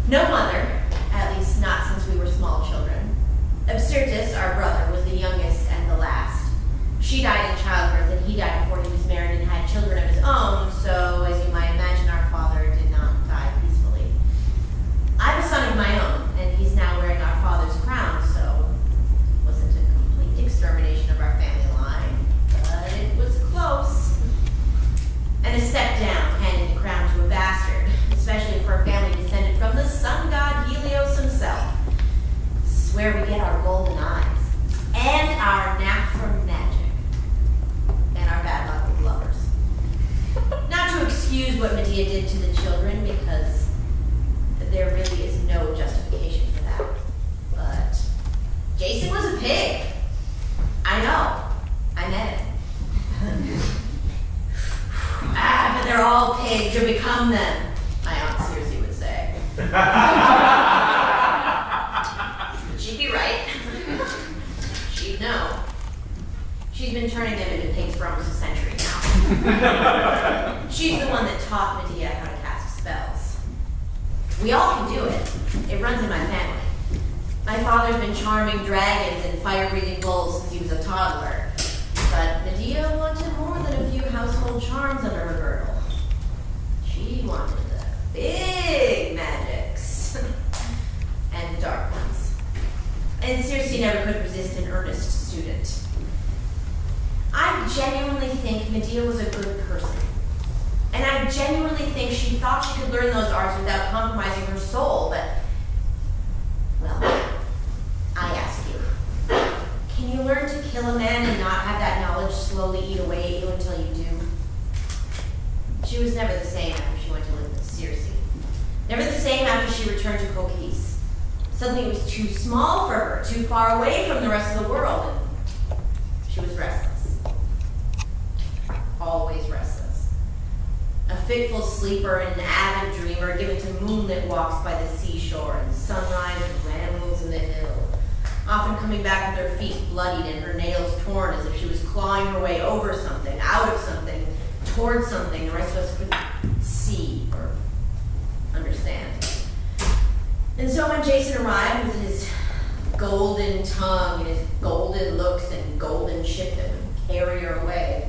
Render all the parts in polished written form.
No mother, at least not since we were small children. Absyrtus, our brother, was the youngest and the last. She died in childbirth, and he died before he was married and had children of his own, so as you might imagine, our father did not die peacefully. I have a son of my own, and he's now wearing our father's crown, so it wasn't a complete extermination of our family line, but it was close. And a step down, handing the crown to a bastard, especially for a family descended from the sun god Helios himself. This is where we get our golden eyes, and our knack for magic, and our bad luck with lovers. Not to excuse what Medea did to the children, because there really is no justification for that. But Jason was a pig. I know. I met him. But they're all pigs, or become them, my Aunt Circe would say. She'd be right. She'd know. She's been turning them into pigs for almost a century now. She's the one that taught Medea how to cast spells. We all can do it. It runs in my family. My father's been charming dragons and fire-breathing bulls since he was a toddler. But Medea wanted more than a few household charms under her girdle. She wanted the big magics. And the dark ones. And Circe never could resist an earnest student. I genuinely think Medea was a good person. And I genuinely think she thought she could learn those arts without compromising her soul, but, well, I ask you, can you learn to kill a man and not have that knowledge slowly eat away at you until you do? She was never the same after she went to live with Circe. Never the same after she returned to Colchis. Suddenly it was too small for her, too far away from the rest of the world, and she was restless. Always restless. A fitful sleeper and an avid dreamer, given to moonlit walks by the seashore and sunrise rambles in the hill, often coming back with her feet bloodied and her nails torn as if she was clawing her way over something, out of something, towards something the rest of us couldn't see or understand. And so when Jason arrived with his golden tongue and his golden looks and golden ship that would carry her away,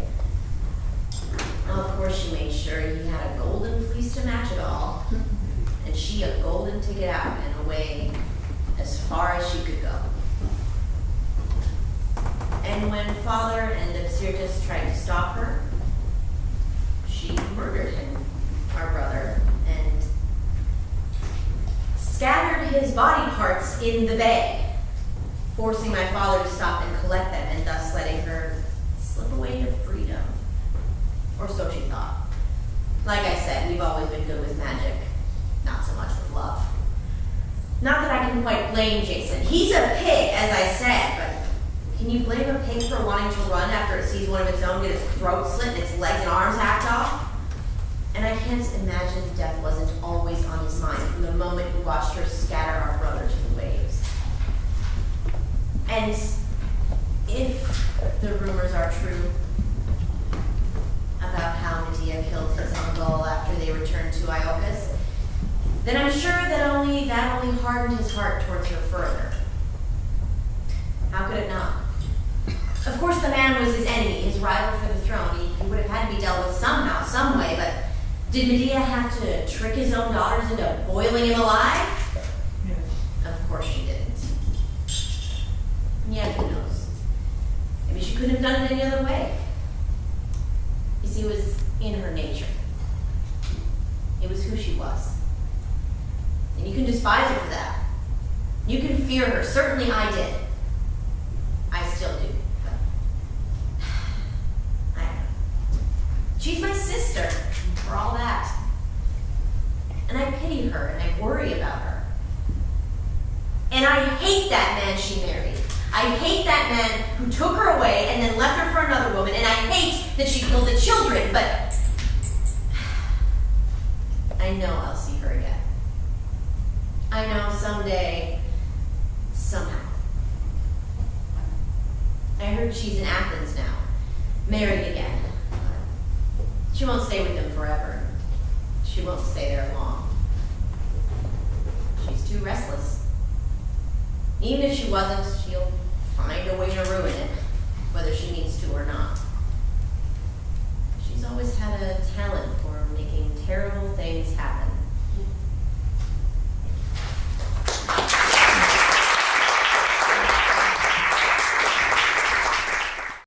well, of course she made sure he had a golden fleece to match it all, and she a golden ticket out and away as far as she could go. And when Father and Absyrtus tried to stop her, she murdered him, our brother, and scattered his body parts in the bay, forcing my father to stop and collect them, and thus letting her slip away to freedom. Or so she thought. Like I said, we've always been good with magic, not so much with love. Not that I can quite blame Jason. He's a pig, as I said, but can you blame a pig for wanting to run after it sees one of its own get its throat slit and its legs and arms hacked off? And I can't imagine death wasn't always on his mind from the moment he watched her scatter our brother to the waves. And if the rumors are true about how Medea killed his uncle after they returned to Iolcus, then I'm sure that only hardened his heart towards her further. How could it not? Of course the man was his enemy, his rival for the throne. He would have had to be dealt with somehow, some way, but did Medea have to trick his own daughters into boiling him alive? Of course she didn't. And yet, who knows? Maybe she couldn't have done it any other way. You see, it was in her nature. It was who she was. And you can despise her for that. You can fear her. Certainly I did. I still do. But I don't know. She's my sister, for all that. And I pity her and I worry about her. And I hate that man she married. I hate that man who took her away and then left her for another woman, and I hate that she killed the children, but I know I'll see her again. I know someday, somehow. I heard she's in Athens now, married again. She won't stay with them forever. She won't stay there long. too restless. Even if she wasn't, she'll find a way to ruin it, whether she needs to or not.